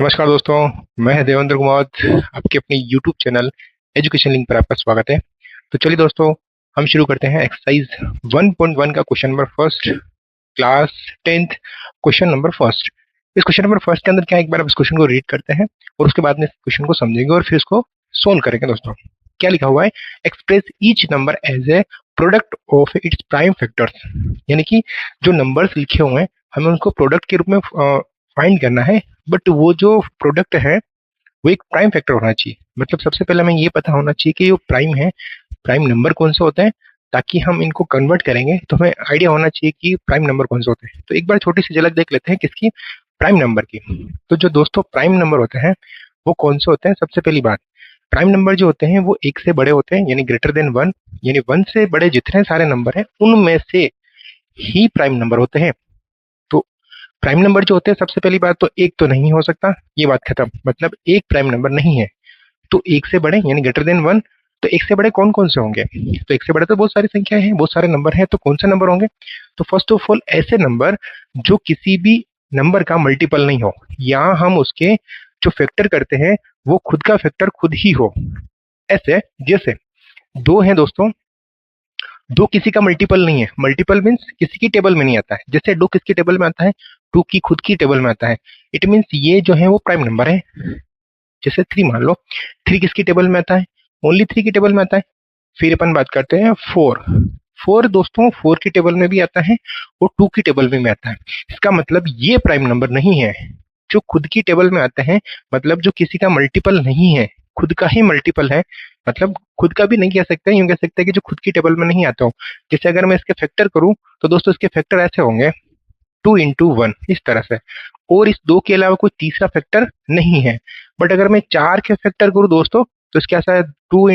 नमस्कार दोस्तों। मैं देवेंद्र कुमार। आपके अपने YouTube चैनल एजुकेशन लिंक पर आपका स्वागत है। तो चलिए दोस्तों, हम शुरू करते हैं एक्सरसाइज 1.1 का question number first, class 10th, question number first. इस क्वेश्चन नंबर फर्स्ट के अंदर क्या है, एक बार आप इस क्वेश्चन को रीड करते हैं और उसके बाद में इस क्वेश्चन को समझेंगे और फिर इसको सोल्व करेंगे। दोस्तों क्या लिखा हुआ है, express each number as a product of its prime factors. यानी कि जो नंबर्स लिखे हुए हैं हमें उनको प्रोडक्ट के रूप में फाइंड करना है, बट वो जो प्रोडक्ट है वो एक प्राइम फैक्टर होना चाहिए। मतलब सबसे पहले हमें ये पता होना चाहिए कि ये प्राइम है, प्राइम नंबर कौन से होते हैं, ताकि हम इनको कन्वर्ट करेंगे तो हमें आइडिया होना चाहिए कि प्राइम नंबर कौन से होते हैं। तो एक बार छोटी सी झलक देख लेते हैं किसकी, प्राइम नंबर की। तो जो दोस्तों प्राइम नंबर होते हैं वो कौन से होते हैं, सबसे पहली बात, प्राइम नंबर जो होते हैं वो एक से बड़े होते हैं, यानी ग्रेटर देन वन। यानी वन से बड़े जितने सारे नंबर हैं उनमें से ही प्राइम नंबर होते हैं। तो प्राइम नंबर जो होते हैं, सबसे पहली बात तो एक तो नहीं हो सकता, ये बात खत्म, मतलब एक प्राइम नंबर नहीं है। तो एक से बड़े यानी ग्रेटर देन वन, तो एक से बड़े कौन कौन से होंगे, तो एक से बड़े तो बहुत सारी संख्याएं हैं, बहुत सारे नंबर हैं, तो कौन से नंबर होंगे। तो फर्स्ट ऑफ ऑल ऐसे नंबर जो किसी भी नंबर का मल्टीपल नहीं हो, या हम उसके जो फैक्टर करते हैं वो खुद का फैक्टर खुद ही हो। ऐसे जैसे दो हैं दोस्तों, दो किसी का मल्टीपल नहीं है, मल्टीपल मीन्स किसी की टेबल में नहीं आता है। जैसे दो किसकी टेबल में आता है, टू की खुद की टेबल में आता है। इट मीन्स ये जो है वो प्राइम नंबर है। जैसे थ्री मान लो, थ्री किसकी टेबल में आता है, ओनली थ्री की टेबल में आता है। फिर अपन बात करते हैं फोर। फोर दोस्तों फोर की टेबल में भी आता है और टू की टेबल में भी आता है। इसका मतलब ये प्राइम नंबर नहीं है। जो खुद की टेबल में आते हैं, मतलब जो किसी का मल्टीपल नहीं है, खुद का ही मल्टीपल है, मतलब खुद का भी नहीं कह सकते, यूं कह सकते हैं कि जो खुद की टेबल में नहीं आता हो। जैसे अगर मैं इसके फैक्टर करूं तो दोस्तों इसके फैक्टर ऐसे होंगे, टू इंटू वन, इस तरह से। और इस दो के अलावा कोई तीसरा फैक्टर नहीं है। बट अगर मैं चार के फैक्टर करूं दोस्तों तो इसके ऐसा है, टू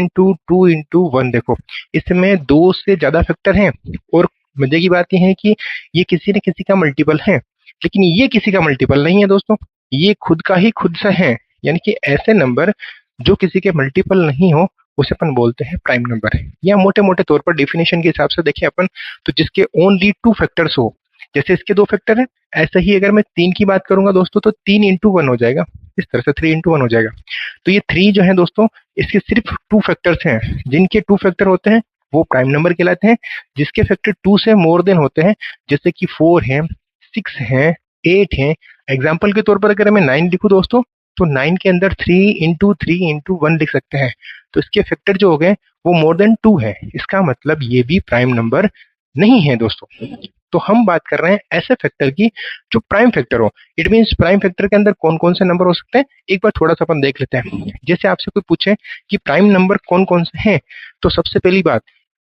इंटू वन। देखो इसमें दो से ज्यादा फैक्टर हैं, और मजे की बात यह है कि ये किसी न किसी का मल्टीपल है, लेकिन ये किसी का मल्टीपल नहीं है दोस्तों, ये खुद का ही खुद से है। यानी कि ऐसे नंबर जो किसी के मल्टीपल नहीं हो उसे अपन बोलते हैं प्राइम नंबर। या मोटे मोटे तौर पर डेफिनेशन के हिसाब से देखें अपन, तो जिसके ओनली टू फैक्टर्स हो, जैसे इसके दो फैक्टर हैं, ऐसे ही अगर मैं तीन की बात करूंगा दोस्तों तो तीन इंटू वन हो जाएगा, इस तरह से थ्री इंटू वन हो जाएगा। तो ये थ्री जो है दोस्तों, इसके सिर्फ टू फैक्टर्स हैं, जिनके टू फैक्टर होते हैं वो प्राइम नंबर कहलाते हैं। जिसके फैक्टर टू से मोर देन होते हैं, जैसे कि फोर है, सिक्स है, एट है। एग्जाम्पल के तौर पर अगर मैं नाइन लिखूं दोस्तों, तो नाइन के अंदर थ्री इंटू वन लिख सकते हैं। तो इसके फैक्टर जो हो गए वो मोर देन टू है, इसका मतलब ये भी प्राइम नंबर नहीं है दोस्तों। तो हम बात कर रहे हैं ऐसे फैक्टर की जो प्राइम फैक्टर हो। इट मीन्स प्राइम फैक्टर के अंदर कौन कौन से नंबर हो सकते हैं, एक बार थोड़ा सा अपन देख लेते हैं। जैसे आपसे कोई पूछे कि प्राइम नंबर कौन कौन से हैं, तो सबसे पहली बात,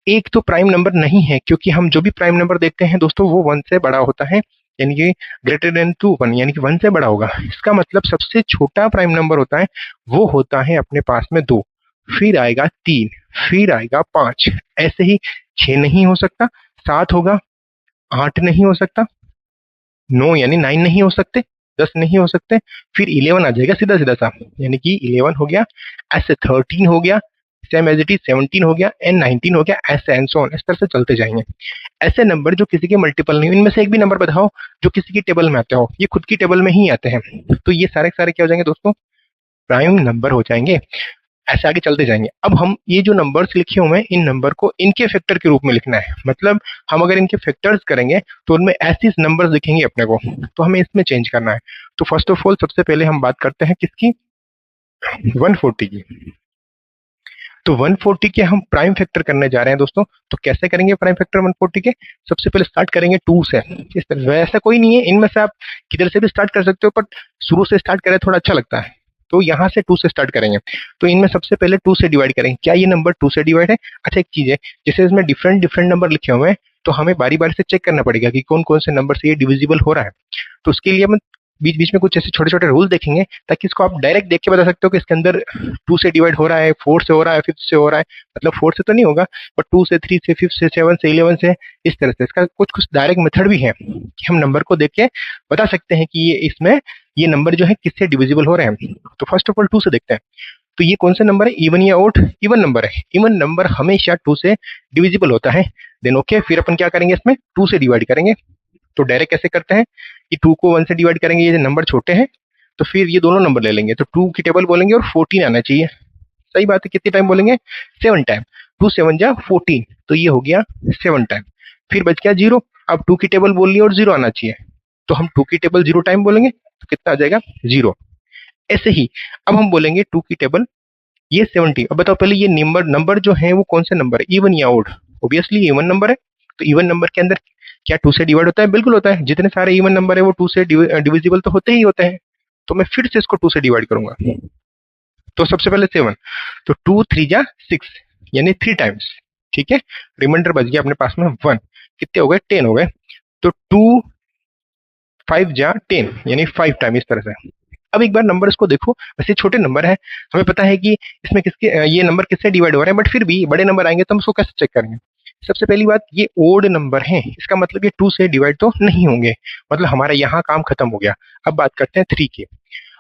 एक तो प्राइम नंबर नहीं है, क्योंकि हम जो भी प्राइम नंबर देखते हैं दोस्तों वो वन से बड़ा होता है, यानी कि ग्रेटर देन टू वन, यानी कि वन से बड़ा होगा। इसका मतलब सबसे छोटा प्राइम नंबर होता है वो होता है अपने पास में दो, फिर आएगा तीन, फिर आएगा पांच, ऐसे ही छह नहीं हो सकता, सात होगा, आठ नहीं हो सकता, नौ यानी नाइन नहीं हो सकते, दस नहीं हो सकते, फिर इलेवन आ जाएगा सीधा सीधा सा, यानी कि इलेवन हो गया, ऐसे थर्टीन हो गया, same as it is seventeen हो गया, एंड नाइनटीन हो गया, ऐसे एंड सो ऑन, इस तरह से चलते जाएंगे। ऐसे नंबर जो किसी के मल्टीपल नहीं, इनमें से एक भी नंबर बताओ जो किसी की टेबल में आते हो, ये खुद की टेबल में ही आते हैं, तो ये सारे सारे क्या हो जाएंगे दोस्तों, प्राइम नंबर हो जाएंगे। ऐसे आगे चलते जाएंगे। अब हम ये जो नंबर्स लिखे हुए हैं इन नंबर को इनके फैक्टर के रूप में लिखना है, मतलब हम अगर इनके फैक्टर्स करेंगे तो उनमें ऐसे नंबर्स दिखेंगे अपने को, तो हमें इसमें चेंज करना है। तो फर्स्ट ऑफ ऑल सबसे पहले हम बात करते हैं किसकी, 140 की। तो 140 के हम प्राइम फैक्टर करने जा रहे हैं दोस्तों। तो कैसे करेंगे प्राइम फैक्टर 140 के, सबसे पहले स्टार्ट करेंगे टू से। इस तरह वैसा कोई नहीं है, इनमें से आप किधर से भी स्टार्ट कर सकते हो, पर शुरू से स्टार्ट करें थोड़ा अच्छा लगता है, तो यहाँ से टू से स्टार्ट करेंगे। तो इनमें सबसे पहले टू से डिवाइड करेंगे, क्या ये नंबर टू से डिवाइड है। अच्छा एक चीज है, जैसे इसमें डिफरेंट डिफरेंट नंबर लिखे हुए हैं, तो हमें बारी बारी से चेक करना पड़ेगा कि कौन कौन से नंबर से ये डिविजिबल हो रहा है। तो उसके लिए हम बीच बीच में कुछ ऐसे छोटे छोटे रूल देखेंगे, ताकि इसको आप डायरेक्ट देख के बता सकते हो कि इसके अंदर टू से डिवाइड हो रहा है, फोर से हो रहा है, फिफ्थ से हो रहा है। मतलब फोर से तो नहीं होगा, बट टू से, थ्री से, फिफ्थ से, सेवन से, इलेवन से, इस तरह से। इसका कुछ कुछ डायरेक्ट मेथड भी है कि हम नंबर को देख के बता सकते हैं कि ये इसमें ये नंबर जो है किससे डिविजिबल हो रहे हैं। तो फर्स्ट ऑफ ऑल टू से देखते हैं। तो ये कौन सा नंबर है, इवन या ओड, इवन नंबर है। इवन नंबर हमेशा टू से डिविजिबल होता है। देन ओके, फिर अपन क्या करेंगे, इसमें टू से डिवाइड करेंगे। तो डायरेक्ट कैसे करते हैं कि टू को वन से डिवाइड करेंगे, ये नंबर छोटे हैं, तो फिर ये दोनों नंबर ले लेंगे, तो 2 की टेबल बोलेंगे और 14 आना चाहिए। सही बात है, कितने टाइम बोलेंगे? 7 टाइम। 2 7 जा 14, तो ये हो गया 7 टाइम। फिर बच गया 0। अब 2 की टेबल बोल ली और 0 आना चाहिए, तो हम 2 की टेबल 0 टाइम बोलेंगे, तो कितना आ जाएगा? 0। ऐसे ही अब हम बोलेंगे 2 की टेबल ये 70। अब बताओ पहले ये नंबर नंबर जो है वो कौन से नंबर है, इवन या ओड? ऑब्वियसली इवन नंबर है। तो इवन नंबर के अंदर क्या 2 से डिवाइड होता है? बिल्कुल होता है। जितने सारे इवन नंबर है वो 2 से डिविजिबल तो होते ही होते हैं। तो मैं फिर से इसको 2 से डिवाइड करूंगा। तो सबसे पहले 7, तो 2 3 जा 6, यानी 3 टाइम्स। ठीक है, रिमाइंडर बच गया अपने पास में 1। कितने हो गए? 10 हो गए। तो 2 5 जा 10, यानी 5 टाइम, इस तरह से। अब एक बार नंबर इसको देखो, वैसे छोटे नंबर है, हमें पता है कि इसमें किसके ये नंबर किससे डिवाइड हो रहे हैं, बट फिर भी बड़े नंबर आएंगे तो हम उसको कैसे चेक करेंगे? सबसे पहली बात, ये ओड नंबर है, इसका मतलब ये 2 से डिवाइड तो नहीं होंगे, मतलब हमारा यहाँ काम खत्म हो गया। अब बात करते हैं 3 की।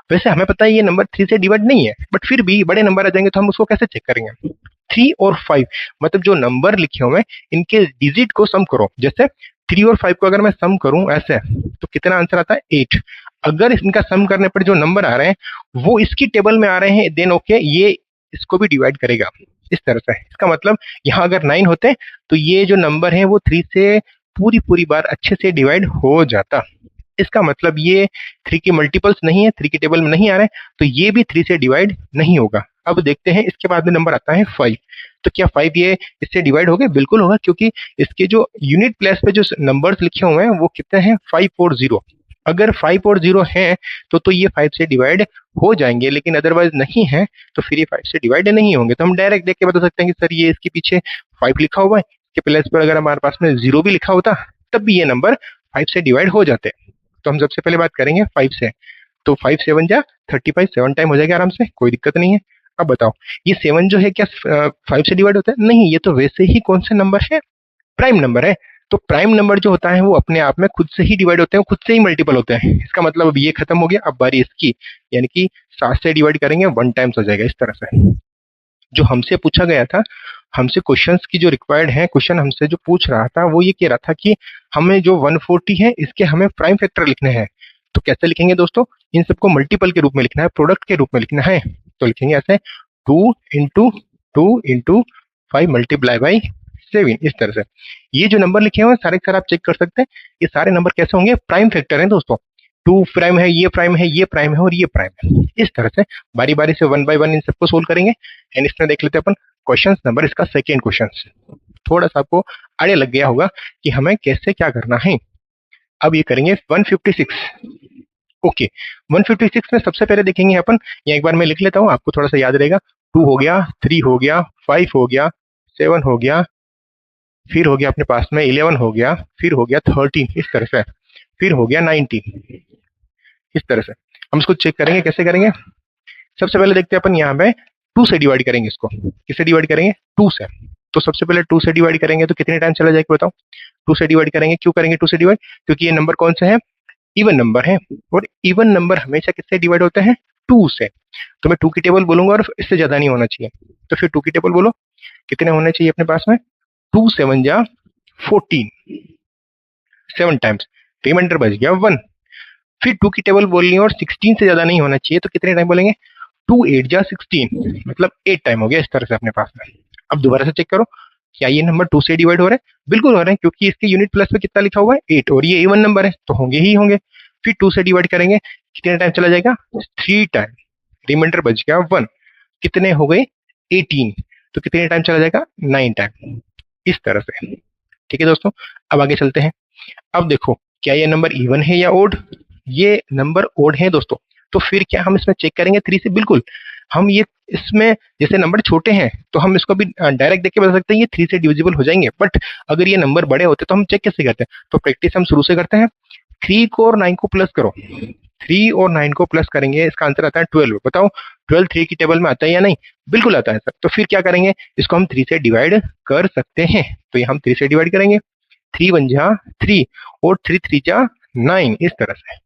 वैसे हमें पता है ये नंबर 3 से डिवाइड नहीं है, बट फिर भी बड़े नंबर आ जाएंगे तो हम उसको कैसे चेक करेंगे? 3 और 5, मतलब जो नंबर लिखे हुए हैं इनके डिजिट को सम करो। जैसे 3 और 5 को अगर मैं सम करूं ऐसे, तो कितना आंसर आता है? 8। अगर इनका सम करने पर जो नंबर आ रहे हैं वो इसकी टेबल में आ रहे हैं, देन ओके, ये इसको भी डिवाइड करेगा इस तरह से। इसका मतलब यहाँ अगर 9 होते तो ये जो नंबर है वो 3 से पूरी पूरी बार अच्छे से डिवाइड हो जाता। इसका मतलब ये 3 के मल्टीपल्स नहीं है, 3 की टेबल में नहीं आ रहे, तो ये भी 3 से डिवाइड नहीं होगा। अब देखते हैं इसके बाद में नंबर आता है 5। तो क्या 5 ये इससे डिवाइड हो गए? बिल्कुल होगा, क्योंकि इसके जो यूनिट प्लेस पे जो नंबर्स लिखे हुए हैं वो कितने हैं? 5 और 0। अगर 5 और 0 है तो ये 5 से डिवाइड हो जाएंगे, लेकिन अदरवाइज नहीं है तो फिर ये 5 से डिवाइड नहीं होंगे। तो हम डायरेक्ट देख के बता सकते हैं कि सर ये इसके पीछे 5 लिखा हुआ है, इसके प्लेस पर अगर हमारे पास में 0 भी लिखा होता तब भी ये नंबर 5 से डिवाइड हो जाते। तो हम सबसे पहले बात करेंगे 5 से। तो 5 7 जा 35, 7 टाइम हो जाएगा आराम से, कोई दिक्कत नहीं है। अब बताओ ये 7 जो है क्या 5 से डिवाइड होता है? नहीं, ये तो वैसे ही कौन से नंबर है? प्राइम नंबर है। तो प्राइम नंबर जो होता है वो अपने आप में खुद से ही डिवाइड होते हैं, खुद से ही मल्टीपल होते हैं। इसका मतलब अब ये खत्म हो गया, अब बारी इसकी, यानी कि 7 से डिवाइड करेंगे 1 टाइम्स हो जाएगा इस तरह से। जो हमसे पूछा गया था, हमसे क्वेश्चंस की जो रिक्वायर्ड है, क्वेश्चन हमसे जो पूछ रहा था वो ये कह रहा था कि हमें जो 140 है इसके हमें प्राइम फैक्टर लिखने हैं। तो कैसे लिखेंगे दोस्तों? इन सबको मल्टीपल के रूप में लिखना है, प्रोडक्ट के रूप में लिखना है। तो लिखेंगे ऐसे 2 इंटू 2 इंटू 5 मल्टीप्लाई बाई 7, इस तरह से। ये जो नंबर लिखे हुए हैं सारे सारे आप चेक कर सकते हैं, ये सारे नंबर कैसे होंगे? प्राइम फैक्टर हैं दोस्तों। 2 प्राइम है, ये प्राइम है, ये प्राइम है और ये प्राइम है। इस तरह से बारी बारी से 1 बाय 1 इन सबको सोल्व करेंगे। एंड इसमें देख लेते हैं अपन क्वेश्चन नंबर इसका सेकेंड क्वेश्चन। थोड़ा सा आपको आइडिया लग गया होगा कि हमें कैसे क्या करना है। अब ये करेंगे 156। ओके, 156 में सबसे पहले देखेंगे अपन, या एक बार मैं लिख लेता हूँ आपको थोड़ा सा याद रहेगा। 2 हो गया, 3 हो गया, 5 हो गया, 7 हो गया, फिर हो गया अपने पास में 11 हो गया, फिर हो गया 13, इस तरह से, फिर हो गया 19, इस तरह से। हम इसको चेक करेंगे, कैसे करेंगे? सबसे पहले देखते हैं अपन यहाँ पे 2 से डिवाइड करेंगे इसको। किससे डिवाइड करेंगे? 2 से। तो सबसे पहले 2 से डिवाइड करेंगे तो कितने टाइम चला जाएगा बताओ? 2 से डिवाइड करेंगे, क्यों करेंगे 2 से डिवाइड? क्योंकि ये नंबर कौन से हैं? इवन नंबर है, और इवन नंबर हमेशा किससे डिवाइड होते हैं? 2 से। तो मैं 2 की टेबल बोलूंगा और इससे ज्यादा नहीं होना चाहिए। तो फिर 2 की टेबल बोलो, कितने होने चाहिए अपने पास में? 2 7 जा 14, 7 टाइम्स, रिमाइंडर बच गया 1। फिर 2 की टेबल बोलनी है और 16 से ज्यादा नहीं होना चाहिए, तो कितने टाइम बोलेंगे? 2 8 जा 16, मतलब 8 टाइम हो गया इस तरह से अपने पास में। अब दोबारा से चेक करो, क्या ये नंबर 2 से डिवाइड हो रहा है? बिल्कुल हो रहे हैं, क्योंकि इसके यूनिट प्लस पे कितना लिखा हुआ है? 8, और ये इवन नंबर है तो होंगे ही होंगे। फिर 2 से डिवाइड करेंगे, कितने टाइम चला जाएगा? 3 टाइम, रिमाइंडर बच गया 1। कितने हो गए? 18, तो कितने टाइम चला जाएगा? 9 टाइम, इस तरह से। ठीक है दोस्तों, अब आगे चलते हैं। अब देखो, क्या ये नंबर इवन है या ओड? ये नंबर ओड है दोस्तों। तो फिर क्या हम इसमें चेक करेंगे 3 से? बिल्कुल। हम ये इसमें जैसे नंबर छोटे हैं तो हम इसको भी डायरेक्ट देख के बता सकते हैं ये 3 से डिविजिबल हो जाएंगे, बट अगर ये नंबर बड़े होते तो हम चेक कैसे करते हैं? तो प्रैक्टिस हम शुरू से करते हैं। 3 को और 9 को प्लस करो, 3 और 9 को प्लस करेंगे, इसका आंसर आता है 12। बताओ 12 3 की टेबल में आता है या नहीं? बिल्कुल आता है सर। तो फिर क्या करेंगे? इसको हम 3 से डिवाइड कर सकते हैं, तो ये हम 3 से डिवाइड करेंगे। 3 1 जा 3 और 3 3 जा 9, इस तरह से।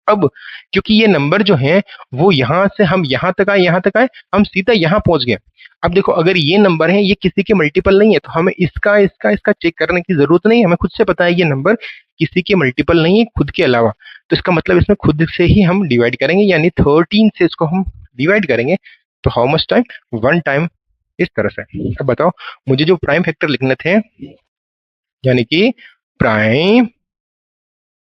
अब क्योंकि ये नंबर जो है वो यहाँ से हम यहाँ तक आए, यहाँ तक आए, हम सीधा यहाँ पहुंच गए। अब देखो अगर ये नंबर है ये किसी के मल्टीपल नहीं है तो हमें इसका इसका इसका चेक करने की जरूरत नहीं है, हमें खुद से पता है ये नंबर किसी के मल्टीपल नहीं है खुद के अलावा। तो इसका मतलब इसमें खुद से ही हम डिवाइड करेंगे, यानी 13 से इसको हम डिवाइड करेंगे। तो हाउ मच टाइम? 1 टाइम, इस तरह से। अब बताओ मुझे जो प्राइम फैक्टर लिखने थे, यानी कि प्राइम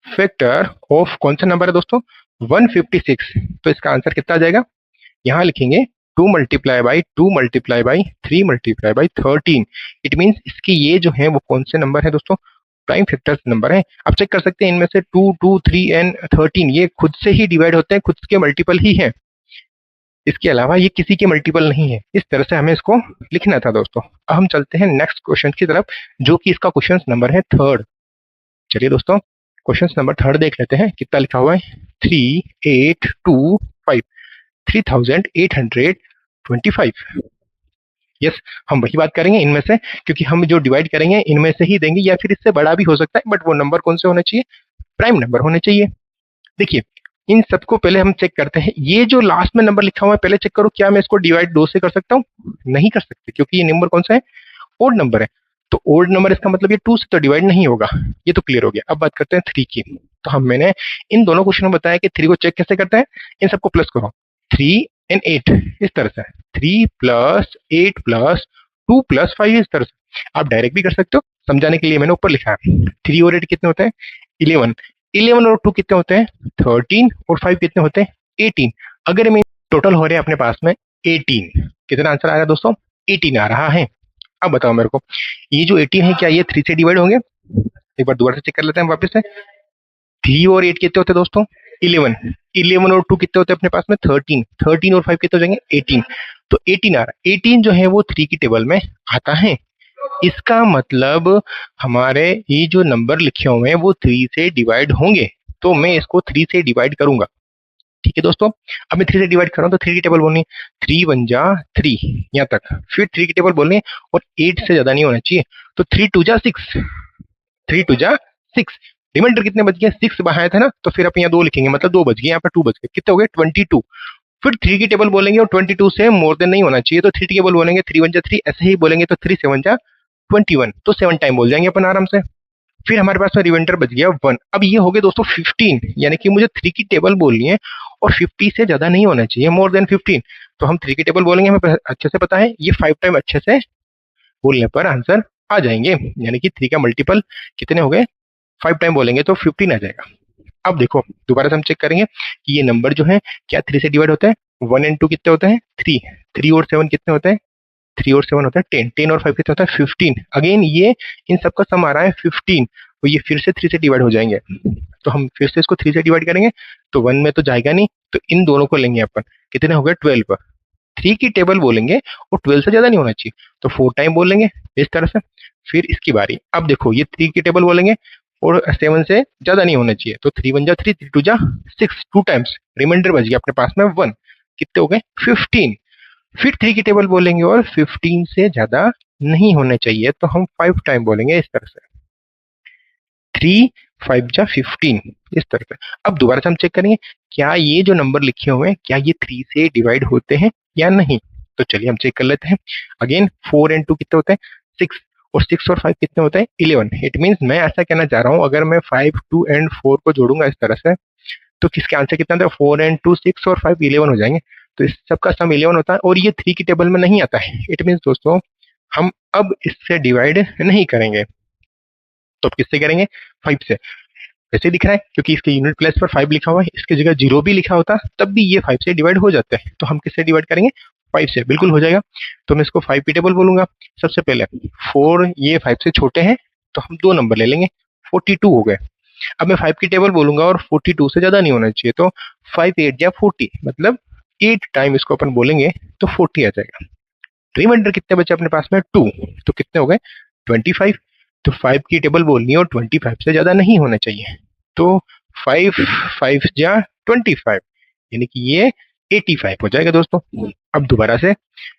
फैक्टर ऑफ कौन सा नंबर है दोस्तों? 156। तो इसका आंसर कितना आ जाएगा? यहाँ लिखेंगे 2 multiply by 2 multiply by 3 multiply by 13। It means इसकी ये जो है वो कौन से नंबर है दोस्तों? प्राइम फैक्टर्स नंबर है। आप चेक कर सकते हैं इनमें से 2, 2, 3 एंड 13 ये खुद से ही डिवाइड होते हैं, खुद के मल्टीपल ही है, इसके अलावा ये किसी के मल्टीपल नहीं है। इस तरह से हमें इसको लिखना था दोस्तों। अब हम चलते हैं नेक्स्ट क्वेश्चन की तरफ, जो कि इसका क्वेश्चन नंबर है 3rd। चलिए दोस्तों क्वेश्चन नंबर 3rd देख लेते हैं। कितना लिखा हुआ है? 3825, 3825। यस, हम वही बात करेंगे इनमें से, क्योंकि हम जो डिवाइड करेंगे इनमें से ही देंगे, या फिर इससे बड़ा भी हो सकता है, बट वो नंबर कौन से होने चाहिए? प्राइम नंबर होने चाहिए। देखिए इन सबको पहले हम चेक करते हैं। ये जो लास्ट में नंबर लिखा हुआ है पहले चेक करो, क्या मैं इसको डिवाइड 2 से कर सकता हूँ? नहीं कर सकते, क्योंकि ये नंबर कौन सा है? ओड नंबर है। तो ओड नंबर इसका मतलब ये 2 से तो डिवाइड नहीं होगा। ये तो क्लियर हो गया। अब बात करते हैं 3 की। तो मैंने इन दोनों क्वेश्चन में बताया कि 3 को चेक कैसे करते हैं। इन सबको प्लस करो, 3 एंड 8 इस तरह से, 3 प्लस 8 प्लस 2 प्लस 5 इस तरह से। आप डायरेक्ट भी कर सकते हो, समझाने के लिए मैंने ऊपर लिखा है। 3 और 8 कितने होते हैं? 11। 11 और 2 कितने होते हैं? 13 और 5 कितने होते हैं? 18। अगर मैं टोटल हो रहे हैं अपने पास में 18। कितना आंसर आ रहा है दोस्तों? 18 आ रहा है। अब बताओ मेरे को, ये जो 18 है क्या ये 3 से डिवाइड होंगे? एक बार दोबारा से चेक कर लेते हैं वापस से। 3 और 8 कितने होते हैं दोस्तों? 11। 11 और 2 कितने होते हैं अपने पास में? 13। 13 और 5 कितने हो जाएंगे? 18। तो 18 आ रहा है। 18 जो है वो 3 की टेबल में आता है। इसका मतलब हमारे ये जो नंबर लिखे हुए हैं वो 3 से डिवाइड होंगे। तो मैं इसको 3 से डिवाइड करूंगा। ठीक है दोस्तों, अब मैं 3 से डिवाइड कर रहा हूँ तो 3 की टेबल बोलनी है, 3 1 जा 3 यहाँ तक। फिर 3 की टेबल बोलनी है और 8 से ज्यादा नहीं होना चाहिए। तो 3 2 जा 6, 3 2 जा 6। रिमाइंडर कितने बच गए? 6 बढ़ाया था ना, तो फिर आप यहाँ 2 लिखेंगे, मतलब 2 बच गए, यहाँ पर 2 बच गए। कितने हो गए? 22। फिर 3 की टेबल बोलेंगे और 22 से मोर देन नहीं होना चाहिए, तो 3 की टेबल बोलेंगे, 3 1 जा 3 ऐसे ही बोलेंगे, तो 3 7 जा 21। तो 7 टाइम बोल जाएंगे अपन आराम से। फिर हमारे पास में रिमाइंडर बच गया 1। अब ये हो गए दोस्तों 15, यानी कि मुझे 3 की टेबल बोलनी है और 50 से ज्यादा नहीं होना चाहिए, मोर देन 15। तो हम 3 की टेबल बोलेंगे, हमें अच्छे से पता है ये 5 टाइम अच्छे से बोलने पर आंसर आ जाएंगे, यानी कि 3 का मल्टीपल कितने हो गए? 5 टाइम बोलेंगे तो 15 आ जाएगा। अब देखो दोबारा से हम चेक करेंगे कि ये नंबर जो है क्या 3 से डिवाइड होता है? 1 एंड 2 कितने होते हैं? 3। 3 और 7 कितने होते हैं? 3 और 7 होता है 10। 10 और 5 कितना होता है? 15। अगेन ये इन सबका सम आ रहा है 15, तो ये फिर से 3 से डिवाइड हो जाएंगे। तो हम फिर से इसको 3 से डिवाइड करेंगे, तो 1 में तो जाएगा नहीं, तो इन दोनों को लेंगे अपन। कितने हो गए? 12। 3 की टेबल बोलेंगे और 12 से ज्यादा नहीं होना चाहिए, तो 4 टाइम बोलेंगे इस तरह से। फिर इसकी बारी। अब देखो ये 3 की टेबल बोलेंगे और 7 से ज्यादा नहीं होना चाहिए, तो 3 1 जा 3, 3 2 जा 6, 2 टाइम्स। रिमाइंडर बच गया अपने पास में 1। कितने हो गए? 15। फिर 3 की टेबल बोलेंगे और 15 से ज्यादा नहीं होने चाहिए, तो हम 5 टाइम बोलेंगे इस तरह से। 3 5 जा 15 इस तरह से। अब दोबारा से हम चेक करेंगे क्या ये जो नंबर लिखे हुए हैं क्या ये 3 से डिवाइड होते हैं या नहीं। तो चलिए हम चेक कर लेते हैं। अगेन 4 एंड 2 कितने होते हैं? 6। और 6 और 5 कितने होते हैं? 11। इट मीन्स मैं ऐसा कहना चाह रहा हूँ, अगर मैं 5 2 एंड 4 को जोड़ूंगा इस तरह से, तो किसके आंसर कितना था? 4 एंड 2 6 और 5 11 हो जाएंगे। तो इस सबका सम 11 होता है और ये 3 की टेबल में नहीं आता है। इट मीन्स दोस्तों हम अब इससे डिवाइड नहीं करेंगे, तो अब किससे करेंगे? 5 से। वैसे दिख रहा है क्योंकि इसके यूनिट प्लेस पर 5 लिखा हुआ है, इसकी जगह 0 भी लिखा होता तब भी ये 5 से डिवाइड हो जाते हैं। तो हम किससे डिवाइड करेंगे? 5 से। बिल्कुल हो जाएगा। तो मैं इसको 5 की टेबल बोलूंगा। सबसे पहले 4 ये 5 से छोटे हैं, तो हम 2 नंबर ले लेंगे, 42 हो गए। अब मैं 5 की टेबल बोलूंगा और 42 से ज्यादा नहीं होना चाहिए, तो 5 8 या 40, मतलब 8 टाइम इसको अपन बोलेंगे तो 40 आ जाएगा। रिमाइंडर कितने बचे अपने पास में? 2। तो कितने हो गए? 25। तो 5 की टेबल बोलनी है और 25 से ज्यादा नहीं होना चाहिए, तो 5 5 जा 25, यानी कि ये 85 हो जाएगा दोस्तों। अब दोबारा से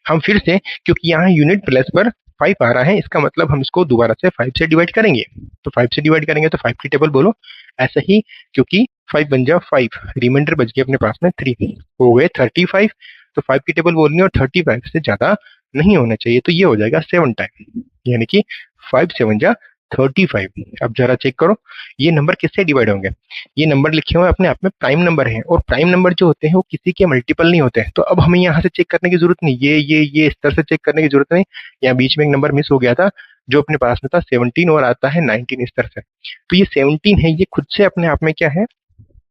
हम फिर से, क्योंकि यहाँ यूनिट प्लेस पर 5 आ रहा है, इसका मतलब हम इसको दोबारा से 5 से डिवाइड करेंगे। तो 5 से डिवाइड करेंगे तो 5 की टेबल बोलो। ऐसा ही, क्योंकि 5 बन जाओ 5, रिमाइंडर बच गया अपने पास में 3, हो गए 35। तो 5 की टेबल बोलनी है और 35 से ज्यादा नहीं होना चाहिए, तो ये हो जाएगा 7 टाइम, यानी कि 5 7 जा 35। अब जरा चेक करो ये नंबर किससे डिवाइड होंगे। ये नंबर लिखे हुए अपने आप में प्राइम नंबर है, और प्राइम नंबर जो होते हैं वो किसी के मल्टीपल नहीं होते हैं। तो अब हमें यहाँ से चेक करने की जरूरत नहीं, ये इस तरह से चेक करने की जरूरत नहीं। यहाँ बीच में एक नंबर मिस हो गया था जो अपने पास में था 17, और आता है 19 इस तरह से। तो ये 17 है, ये खुद से अपने आप में क्या है,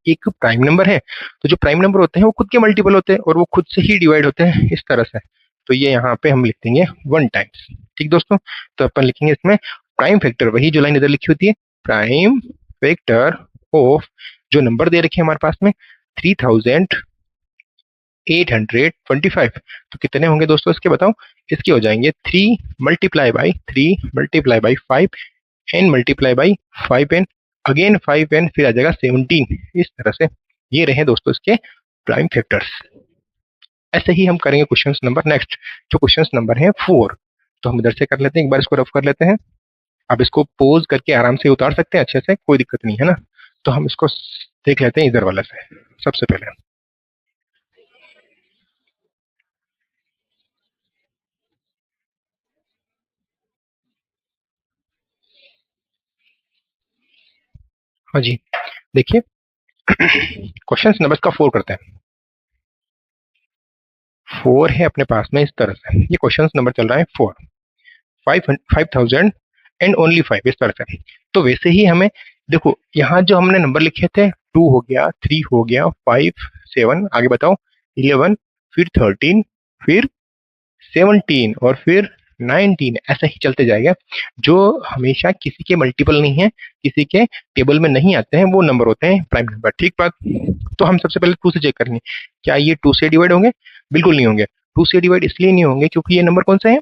एक प्राइम नंबर है। तो जो प्राइम नंबर होते हैं वो खुद के मल्टीपल होते हैं और वो खुद से ही डिवाइड होते हैं इस तरह से। तो ये यहाँ पे हम लिख देंगे 1 टाइम्स। ठीक दोस्तों, तो अपन लिखेंगे इसमें प्राइम फैक्टर, वही जो लाइन इधर लिखी होती है, प्राइम फैक्टर ऑफ जो नंबर दे रखे हैं हमारे पास में 3825। तो कितने होंगे दोस्तों इसके बताओ। इसके हो जाएंगे 3 multiply by 5 n multiply by 5n, again 5n, फिर आ जाएगा 17, इस तरह से। ये रहे दोस्तों इसके प्राइम फैक्टर्स। ऐसे ही हम करेंगे क्वेश्चन नंबर नेक्स्ट, जो क्वेश्चन नंबर है 4। तो हम इधर से कर लेते हैं, एक बार इसको रफ कर लेते हैं। आप इसको पोज करके आराम से उतार सकते हैं अच्छे से, कोई दिक्कत नहीं है ना। तो हम इसको देख लेते हैं इधर वाले से सबसे पहले। हाँ जी, देखिए क्वेश्चन नंबर का 4 करते हैं। 4 है अपने पास में इस तरह से, ये क्वेश्चन नंबर चल रहा है 4, 5000 एंड ओनली 5, इस तरह से। तो वैसे ही हमें देखो यहाँ जो हमने नंबर लिखे थे 2 हो गया, 3 हो गया, 5 7, आगे बताओ 11, फिर 13, फिर 17 और फिर 19, ऐसा ही चलते जाएगा। जो हमेशा किसी के मल्टीपल नहीं है, किसी के टेबल में नहीं आते हैं, वो नंबर होते हैं प्राइम नंबर। ठीक बात। तो हम सबसे पहले 2 से चेक करेंगे, क्या ये 2 से डिवाइड होंगे। बिल्कुल नहीं होंगे। 2 से डिवाइड इसलिए नहीं होंगे क्योंकि ये नंबर कौन सा है,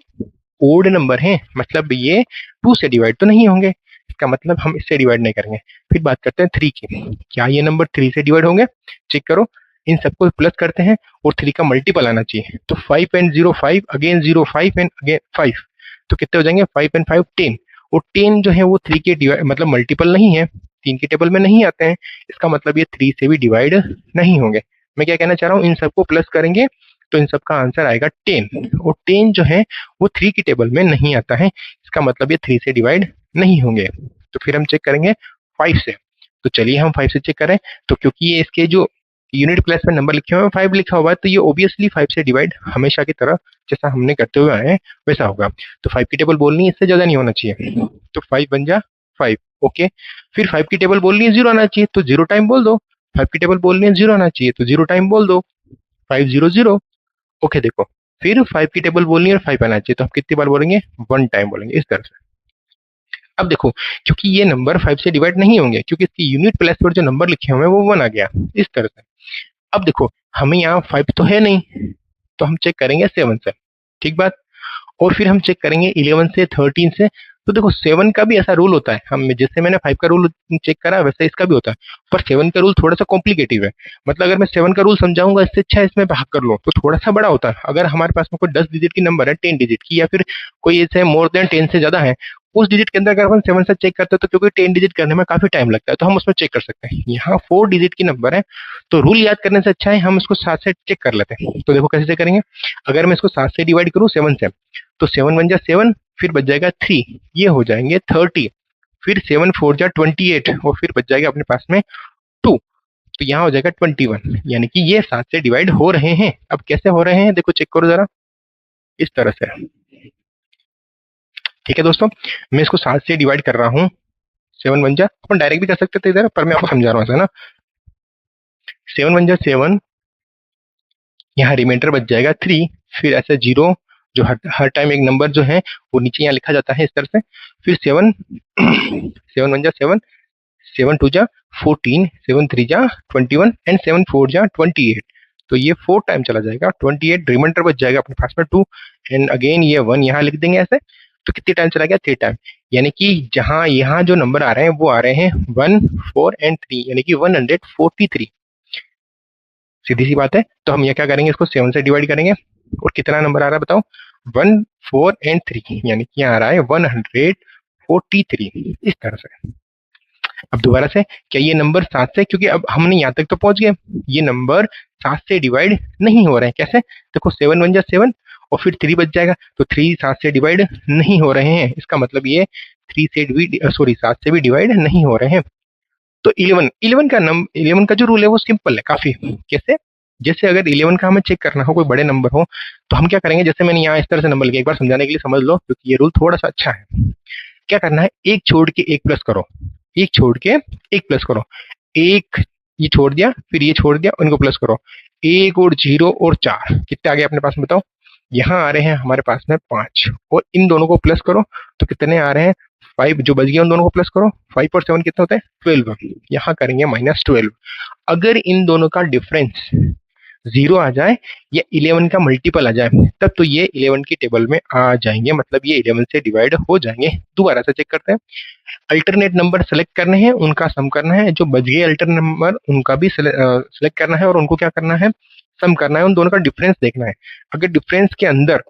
ओड नंबर है, मतलब ये 2 से डिवाइड तो नहीं होंगे, इसका मतलब हम इससे डिवाइड नहीं करेंगे। फिर बात करते हैं 3 की, क्या ये नंबर 3 से डिवाइड होंगे। चेक करो, इन सबको प्लस करते हैं और 3 का मल्टीपल आना चाहिए। तो 5 एंड 0 5, अगेन 0 5 एंड अगेन 5, तो कितने हो जाएंगे 5 एंड 5 10। और 10 जो है वो 3 के डिवाइड मतलब मल्टीपल नहीं है, 3 के टेबल में नहीं आते हैं, इसका मतलब ये 3 से भी डिवाइड नहीं होंगे। मैं क्या कहना चाह रहा हूँ, इन सबको प्लस करेंगे तो इन सबका आंसर आएगा 10, और 10 जो है वो 3 की टेबल में नहीं आता है, इसका मतलब ये 3 से डिवाइड नहीं होंगे। तो फिर हम चेक करेंगे 5 से। तो चलिए हम 5 से चेक करें। तो क्योंकि ये इसके जो यूनिट प्लेस में नंबर लिखे हुए हैं 5 लिखा हुआ है, तो ये ऑब्वियसली 5 से डिवाइड हमेशा की तरह जैसा हमने करते हुए आए हैं वैसा होगा। तो 5 की टेबल बोलनी है, इससे ज्यादा नहीं होना चाहिए। तो 5 बन जा 5, ओके। फिर 5 की टेबल बोलनी है 0 आना चाहिए, तो 0 टाइम बोल दो। 5 की टेबल बोलनी है 0 आना चाहिए, तो 0 टाइम बोल दो, 5 0 0, ओके। देखो फिर 5 की टेबल बोलनी है और 5 आना चाहिए, तो हम कितनी बार बोलेंगे, 1 टाइम बोलेंगे, इस तरह से। अब देखो, क्योंकि ये नंबर 5 से डिवाइड नहीं होंगे, क्योंकि इसकी यूनिट प्लेस पर जो नंबर लिखे हुए हैं वो 1 आ गया, इस तरह से। अब देखो हमें यहाँ 5 तो है नहीं, तो हम चेक करेंगे 7 से। ठीक बात। और फिर हम चेक करेंगे 11 से, 13 से। तो देखो 7 का भी ऐसा रूल होता है, हम जैसे मैंने 5 का रूल चेक करा वैसे इसका भी होता है, पर 7 का रूल थोड़ा सा कॉम्प्लिकेटिव है। मतलब अगर मैं 7 का रूल समझाऊंगा, इससे अच्छा इसमें भाग कर लो तो थोड़ा सा बड़ा होता है। अगर हमारे पास में कोई 10 डिजिट की नंबर है, 10 डिजिट की, या फिर कोई ऐसे मोर देन 10 से ज्यादा है, उस डिजिट के अंदर अगर हम 7 से चेक करते हैं, तो क्योंकि 10 डिजिट करने में काफी टाइम लगता है, तो हम उसमें चेक कर सकते हैं। यहाँ 4 डिजिट की नंबर है, तो रूल याद करने से अच्छा है हम इसको 7 से चेक कर लेते हैं। तो देखो कैसे चेक करेंगे। अगर मैं इसको 7 से डिवाइड करूँ 7 से, तो 7 बन जा 7, फिर बच जाएगा 3, ये हो जाएंगे 30, फिर 7 4 जा 28, और फिर बच जाएगा अपने पास में 2, तो यहाँ हो जाएगा 21। यानी कि ये 7 से डिवाइड हो रहे हैं। अब कैसे हो रहे हैं देखो, चेक करो जरा, इस तरह से। ठीक है दोस्तों, मैं इसको 7 से डिवाइड कर रहा हूँ, 7 बन जा, अपन डायरेक्ट भी कर सकते थे इधर, पर मैं आपको समझा रहा हूँ ऐसा ना। 7 बन जा 7, यहाँ रिमाइंडर बच जाएगा 3, फिर ऐसे 0, जो हर टाइम एक नंबर जो है वो नीचे यहाँ लिखा जाता है इस तरह से। फिर 7 7 बन जा 7, 7 2 जा 14, 7 3 जा 21 एंड 7 4 जा 28। तो ये 4 टाइम चला जाएगा, 28 रिमाइंडर बच जाएगा अपने पास में 2, एंड अगेन ये 1 यहाँ लिख देंगे ऐसे। तो कितनी टाइम चला गया, 3 टाइम। यानी कि जहां यहाँ जो नंबर आ रहे हैं वो आ रहे हैं 1 4 एंड 3, यानी कि 143। सीधी सी बात है। तो हम ये क्या करेंगे, इसको 7 से डिवाइड करेंगे, और कितना नंबर आ रहा है बताओ, 1, 4 एंड 3, यानी कि यहाँ आ रहा है 143 इस तरह से। अब दोबारा से, क्या ये नंबर 7 से, क्योंकि अब हमने यहाँ तक तो पहुंच गए, ये नंबर 7 से डिवाइड नहीं हो रहे हैं। कैसे? देखो 7 1 जा 7 और फिर 3 बच जाएगा, तो 3 7 से डिवाइड नहीं हो रहे हैं, इसका मतलब ये 3 से भी, सॉरी 7 से भी डिवाइड नहीं हो रहे हैं। तो 11 का जो रूल है वो सिंपल है काफी। कैसे? जैसे अगर 11 का हमें चेक करना हो, कोई बड़े नंबर हो, तो हम क्या करेंगे, जैसे मैंने यहाँ इस तरह से नंबर लिया, एक बार समझाने के लिए समझ लो क्योंकि ये रूल थोड़ा सा अच्छा है। क्या करना है, एक छोड़ के एक प्लस करो, एक छोड़ के एक प्लस करो, एक ये छोड़ दिया, फिर ये छोड़ दिया, उनको प्लस करो, एक और 0 और 4 कितने आ गए अपने पास में बताओ? यहाँ आ रहे हैं हमारे पास में 5, और इन दोनों को प्लस करो तो कितने आ रहे हैं? 5 जो बच गया उन दोनों को प्लस करो, 5 और 7 कितने होते हैं? 12। यहाँ करेंगे -12। अगर इन दोनों का डिफरेंस 0 आ जाए या 11 का मल्टीपल आ जाए, तब तो ये 11 की टेबल में आ जाएंगे, मतलब ये 11 से डिवाइड हो जाएंगे। दोबारा से चेक करते हैं। अल्टरनेट नंबर सेलेक्ट करने हैं, उनका सम करना है, जो बच गए अल्टरनेट नंबर उनका भी सेलेक्ट करना है और उनको क्या करना है? सम करना है, उन दोनों का डिफरेंस देखना है। अगर डिफरेंस के अंदर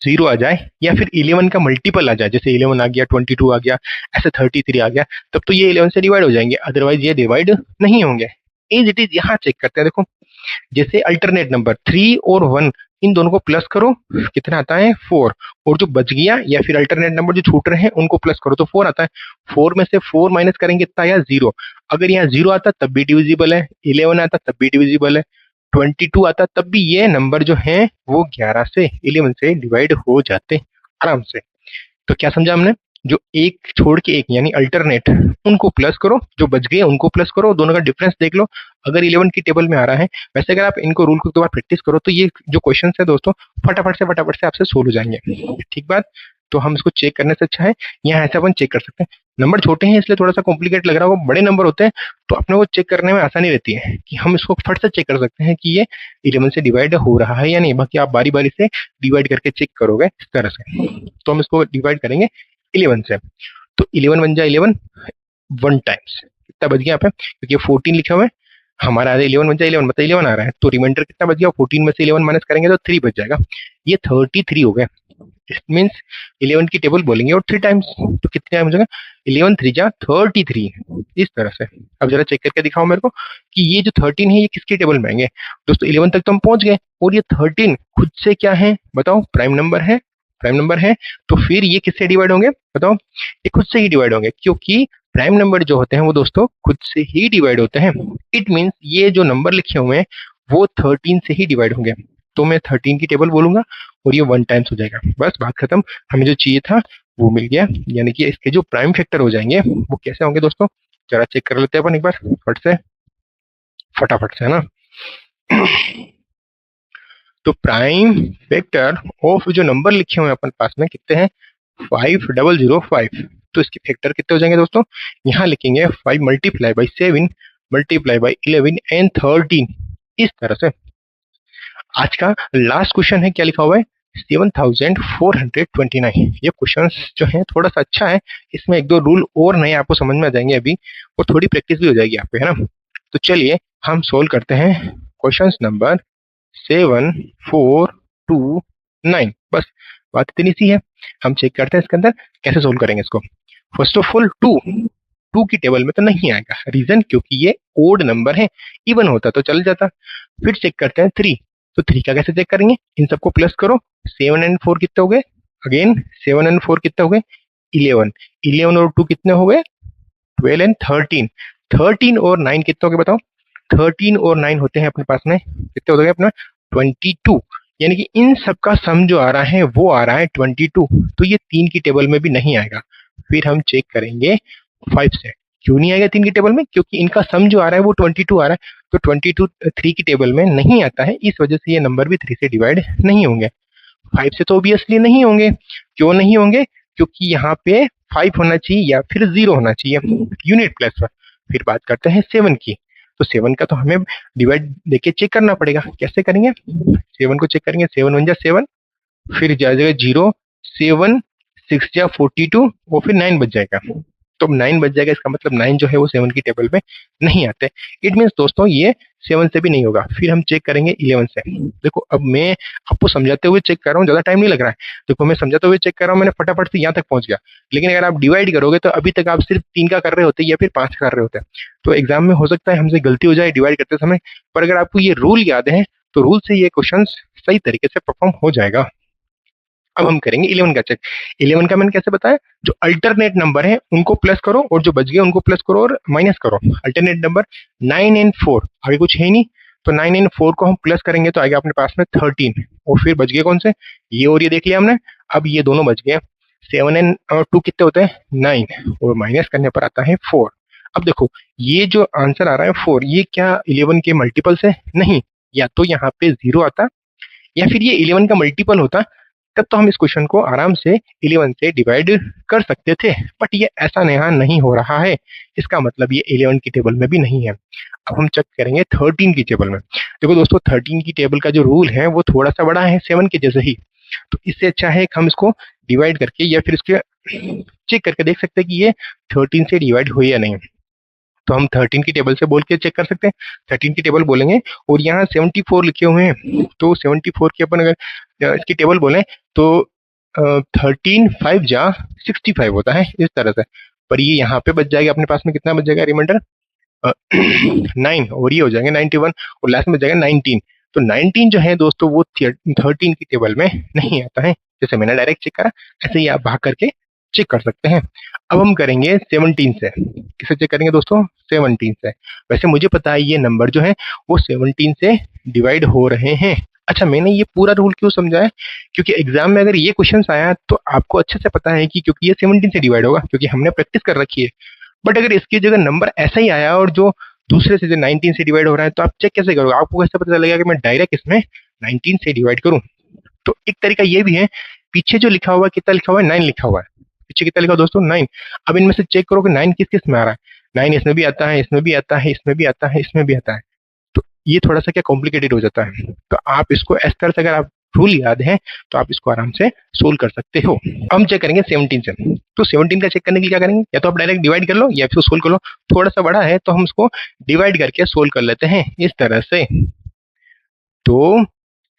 0 आ जाए या फिर 11 का मल्टीपल आ जाए, जैसे 11 आ गया, 22 आ गया, ऐसे 33 आ गया, तब तो ये 11 से डिवाइड हो जाएंगे, अदरवाइज ये डिवाइड नहीं होंगे। एज इट इज यहाँ चेक करते हैं। देखो जैसे अल्टरनेट नंबर 3 और 1, इन दोनों को प्लस करो, कितना आता है? 4, और जो बच गया या फिर अल्टरनेट नंबर जो छूट रहे हैं उनको प्लस करो तो 4 आता है। 4 में से 4 माइनस करेंगे कितना आया? 0। अगर यहाँ 0 आता तब भी डिविजिबल है, 11 आता तब भी डिविजिबल है, 22 आता तब भी ये नंबर जो है वो 11 से 11 से डिवाइड हो जाते आराम से। तो क्या समझा हमने? जो एक छोड़ के एक यानी अल्टरनेट, उनको प्लस करो, जो बच गए उनको प्लस करो, दोनों का डिफरेंस देख लो। अगर 11 की टेबल में आ रहा है, वैसे अगर आप इनको रूल को दो बार प्रैक्टिस करो तो ये जो क्वेश्चन है दोस्तों फटाफट से आपसे सोल्व हो जाएंगे। ठीक बात? तो हम इसको चेक करने से अच्छा है यहाँ ऐसे अपन चेक कर सकते हैं। नंबर छोटे हैं इसलिए थोड़ा सा कॉम्प्लिकेट लग रहा होगा, बड़े नंबर होते हैं तो अपने को चेक करने में आसानी रहती है कि हम इसको फट से चेक कर सकते हैं कि ये 11 से डिवाइड हो रहा है या नहीं। बाकी आप बारी बारी से डिवाइड करके चेक करोगे इस तरह से। तो हम इसको डिवाइड करेंगे 11 से, तो 11 बन जाए 11 1 टाइम्स, कितना बच गया यहाँ पे? क्योंकि 14 लिखा हुआ है, हमारा आ रहा है 11 बन जाए 11, मतलब 11 आ रहा है, तो रिमाइंडर कितना बच गया? 14 में से 11 माइनस करेंगे तो 3 बच जाएगा, ये 33 हो गए। इट मीन्स 11 की टेबल बोलेंगे और 3 टाइम्स, तो कितने टाइम हो जाएगा? 11 3 जा 33 इस तरह से। अब जरा चेक करके दिखाओ मेरे को कि ये जो 13 है ये किसकी टेबल में आएंगे। दोस्तों 11 तक तो हम पहुंच गए, और ये 13 खुद से क्या है बताओ? प्राइम नंबर है, प्राइम नंबर है, तो फिर ये किससे डिवाइड होंगे बताओ? ये खुद से ही डिवाइड होंगे, क्योंकि प्राइम नंबर जो होते हैं वो दोस्तों खुद से ही डिवाइड होते हैं। इट मीन्स ये जो नंबर लिखे हुए हैं वो 13 से ही डिवाइड होंगे, तो मैं 13 की टेबल बोलूंगा और ये 1 टाइम्स हो जाएगा, बस बात खत्म। हमें जो चाहिए था वो मिल गया, यानी कि इसके जो प्राइम फैक्टर हो जाएंगे वो कैसे होंगे दोस्तों? जरा चेक कर लेते हैं अपन एक बार फटाफट से, है ना। तो प्राइम फैक्टर ऑफ जो नंबर लिखे हुए हैं अपन पास में कितने हैं? 5005। तो इसके फैक्टर कितने हो जाएंगे दोस्तों? यहाँ लिखेंगे 5 multiply by 7 multiply by 11 and 13 इस तरह से। आज का लास्ट क्वेश्चन है, क्या लिखा हुआ है? 7429। ये क्वेश्चन जो है थोड़ा सा अच्छा है, इसमें एक दो रूल और नए आपको समझ में आ जाएंगे अभी, और थोड़ी प्रैक्टिस भी हो जाएगी आपको, है ना। तो चलिए हम सोल्व करते हैं क्वेश्चन नंबर 7429। बस बात इतनी सी है। हम चेक करते हैं इसके अंदर कैसे सोल्व करेंगे इसको। फर्स्ट ऑफ ऑल 2 की टेबल में तो नहीं आएगा, रीजन क्योंकि ये ओड नंबर है, इवन होता तो चल जाता। फिर चेक करते हैं 3, तो 3 का कैसे चेक करेंगे? इन सबको प्लस करो, 7 एंड 4 कितने हो गए? अगेन 7 एंड 4 कितने हो गए? 11। 11 और 2 कितने हो गए? 12 एंड 13। 13 और 9 कितने हो गए बताओ? 13 और 9 होते हैं अपने पास में, कितने हो गए अपने? 22। यानी कि इन सब का सम जो आ रहा है वो आ रहा है 22, तो ये 3 की टेबल में भी नहीं आएगा। फिर हम चेक करेंगे 5 से। क्यों नहीं आएगा 3 की टेबल में? क्योंकि इनका सम जो आ रहा है वो 22 आ रहा है, तो 22 3 की टेबल में नहीं आता है, इस वजह से ये नंबर भी 3 से डिवाइड नहीं होंगे। 5 से तो ऑब्वियसली नहीं होंगे। क्यों नहीं होंगे? क्योंकि यहाँ पे 5 होना चाहिए या फिर 0 होना चाहिए, यूनिट प्लेस पर। फिर बात करते हैं 7 की, तो 7 का तो हमें डिवाइड देके चेक करना पड़ेगा। कैसे करेंगे? 7 को चेक करेंगे, 7 1 जा 7, फिर जाएगा 0, 7 6 जा 42 और फिर 9 बच जाएगा। तो अब 9 बच जाएगा, इसका मतलब 9 जो है वो 7 की टेबल में नहीं आते। इट मीन्स दोस्तों ये 7 से भी नहीं होगा। फिर हम चेक करेंगे 11 से। देखो अब मैं आपको समझाते हुए चेक कर रहा हूँ, ज़्यादा टाइम नहीं लग रहा है। देखो मैं समझाते हुए चेक कर रहा हूँ, मैंने फटाफट से यहाँ तक पहुँच गया। लेकिन अगर आप डिवाइड करोगे तो अभी तक आप सिर्फ 3 का कर रहे होते या फिर 5 का कर रहे होते। तो एग्जाम में हो सकता है हमसे गलती हो जाए डिवाइड करते समय, पर अगर आपको ये रूल याद है तो रूल से ये क्वेश्चन सही तरीके से परफॉर्म हो जाएगा। अब हम करेंगे 11 का चेक। 11 का मैंने कैसे बताया, जो अल्टरनेट नंबर है उनको प्लस करो और जो बच गए उनको प्लस करो और माइनस करो। अल्टरनेट नंबर 9 एंड 4, आगे कुछ है ही नहीं, तो 9 एंड 4 को हम प्लस करेंगे तो आएगा अपने पास में 13, और फिर बच गए कौन से, ये और ये देख लिया हमने। अब ये दोनों बच गए, 7 एंड 2 कितने होते हैं 9, और माइनस करने पर आता है 4। अब देखो ये जो आंसर आ रहा है 4, ये क्या 11 के मल्टीपल से नहीं, या तो यहाँ पे 0 आता या फिर ये 11 का मल्टीपल होता, तब तो हम इस क्वेश्चन को आराम से 11 से डिवाइड कर सकते थे। बट ये ऐसा यहाँ नहीं हो रहा है, इसका मतलब ये 11 की टेबल में भी नहीं है। अब हम चेक करेंगे 13 की टेबल में। देखो दोस्तों 13 की टेबल का जो रूल है वो थोड़ा सा बड़ा है 7 के जैसे ही, तो इससे अच्छा है कि हम इसको डिवाइड करके या फिर इसके चेक करके देख सकते हैं कि ये 13 से डिवाइड हुई या नहीं। तो हम 13 की टेबल से बोल के चेक कर सकते हैं। 13 की टेबल बोलेंगे और यहाँ 74 लिखे हुए हैं, तो 74 की अपन अगर इसकी टेबल बोलें तो 13 5 जा 65 होता है इस तरह से। पर ये यहाँ पे बच जाएगा, अपने पास में कितना बच जाएगा रिमाइंडर 9, और ये हो जाएंगे 91 और लास्ट में जाएगा 19। तो 19 जो है दोस्तों वो 13 की टेबल में नहीं आता है। जैसे मैंने डायरेक्ट चेक करा, ऐसे ही आप भाग करके चेक कर सकते हैं। अब हम करेंगे 17 से। किसे चेक करेंगे दोस्तों 17 से। वैसे मुझे पता है ये नंबर जो है वो 17 से डिवाइड हो रहे हैं। अच्छा मैंने ये पूरा रूल क्यों समझाया, क्योंकि एग्जाम में अगर ये क्वेश्चन आया तो आपको अच्छे से पता है कि क्योंकि ये 17 से डिवाइड होगा, क्योंकि हमने प्रैक्टिस कर रखी है। बट अगर इसकी जगह नंबर ऐसा ही आया और जो दूसरे से जो 19 से डिवाइड हो रहा है, तो आप चेक कैसे करोगे, आपको कैसे पता चलेगा कि मैं डायरेक्ट इसमें 19 से डिवाइड करूं। तो एक तरीका ये भी है, पीछे जो लिखा हुआ है कितना लिखा हुआ है 9 लिखा हुआ है, पीछे कितना लिखा हुआ दोस्तों 9। अब इनमें से चेक करो कि 9 किस किस में आ रहा है। 9 इसमें भी आता है, इसमें भी आता है, इसमें भी आता है, इसमें भी आता है। तो ये थोड़ा सा क्या कॉम्प्लिकेटेड हो जाता है। तो आप इसको इस तरह से अगर आप रूल याद है तो आप इसको आराम से सोल्व कर सकते हो। हम चेक करेंगे 17 से। तो 17 का चेक करने के लिए क्या करेंगे, या तो आप डायरेक्ट डिवाइड कर लो या फिर सोल्व कर लो। थोड़ा सा बड़ा है तो हम उसको डिवाइड करके सोल्व कर लेते हैं इस तरह से। तो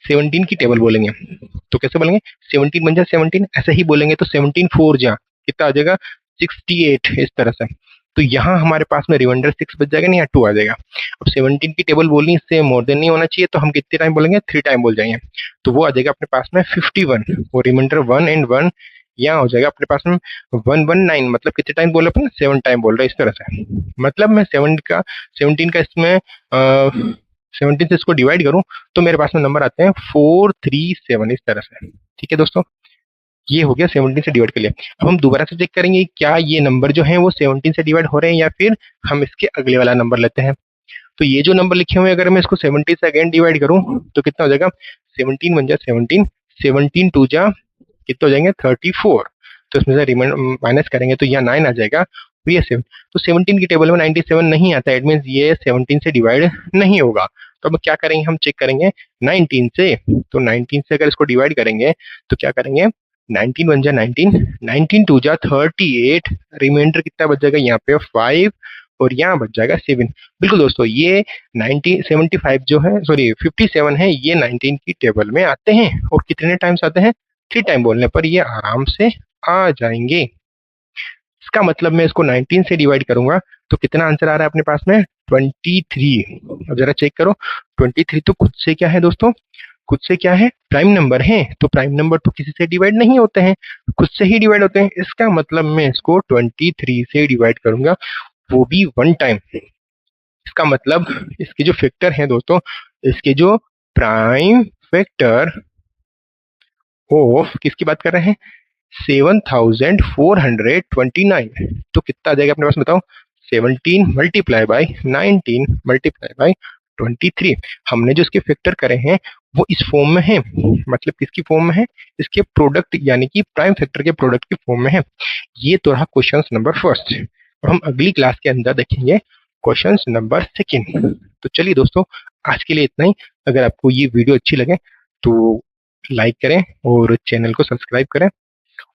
17 की टेबल बोलेंगे तो कैसे बोलेंगे, 17 बन जाए 17, ऐसे ही बोलेंगे तो 17 4 जा कितना आ जाएगा 68 इस तरह से। तो यहाँ हमारे पास में रिमाइंडर 6 बच जाएगा, नहीं यहाँ 2 आ जाएगा। अब 17 की टेबल बोलनी इससे मोर देन नहीं होना चाहिए, तो हम कितने टाइम बोलेंगे 3 टाइम बोल जाएंगे। तो वो आ जाएगा अपने पास में 51, और रिमाइंडर 1 एंड 1 यहाँ हो जाएगा अपने पास में 119। मतलब कितने टाइम बोल रहे अपन 7 टाइम बोल रहे हैं इस तरह से। मतलब मैं 17 का इसमें 17 से इसको डिवाइड करूं तो मेरे पास में नंबर आते हैं 437 इस तरह से। ठीक है दोस्तों, ये हो गया 17 से डिवाइड कर लिया। अब हम दोबारा से चेक करेंगे क्या ये नंबर जो है वो 17 से डिवाइड हो रहे हैं या फिर हम इसके अगले वाला नंबर लेते हैं। तो ये जो नंबर लिखे हुए हैं अगर मैं इसको 70 से अगेन डिवाइड करूं तो कितना हो जाएगा 17 बन जाए 17, 17 2 जा कितना हो जाएंगे 34। तो इसमें से माइनस करेंगे तो यहाँ 9 आ जाएगा, तो ये 7। तो 17 की टेबल में 97 नहीं आता, इट मीन ये 17 से डिवाइड नहीं होगा। तो अब क्या करेंगे, हम चेक करेंगे 19 से। तो 19 से अगर इसको डिवाइड करेंगे तो क्या करेंगे 19 बन जाए 19, 19 2 जा 38, रिमाइंडर कितना बच जाएगा यहाँ पे 5, और यहाँ बच जाएगा 7। बिल्कुल दोस्तों ये 75 जो है, सॉरी 57 है, ये 19 की टेबल में आते हैं। और कितने टाइम्स आते हैं 3 टाइम बोलने पर ये आराम से आ जाएंगे। इसका मतलब मैं इसको 19 से डिवाइड करूंगा तो कितना आंसर आ रहा है अपने पास में 23। अब जरा चेक करो 23 तो खुद से क्या है दोस्तों, खुद से क्या है प्राइम नंबर है। तो प्राइम नंबर तो किसी से डिवाइड नहीं होते हैं, खुद से ही डिवाइड होते हैं। इसका मतलब मैं इसको 23 से डिवाइड करूंगा, वो भी 1 टाइम। इसका मतलब इसके जो फैक्टर हैं दोस्तों, इसके जो प्राइम फैक्टर ऑफ किसकी बात कर रहे हैं 7429। तो कितना आ जाएगा अपने पास बताओ 17 मल्टीप्लाई बाई 19 मल्टीप्लाई बाई 23। हमने जो इसके फैक्टर करे हैं वो इस फॉर्म में है, मतलब किसकी फॉर्म में है, इसके प्रोडक्ट यानी कि प्राइम फैक्टर के प्रोडक्ट की फॉर्म में है। ये तो रहा क्वेश्चन नंबर फर्स्ट, और हम अगली क्लास के अंदर देखेंगे क्वेश्चन नंबर सेकेंड। तो चलिए दोस्तों आज के लिए इतना ही। अगर आपको ये वीडियो अच्छी लगे तो लाइक करें और चैनल को सब्सक्राइब करें।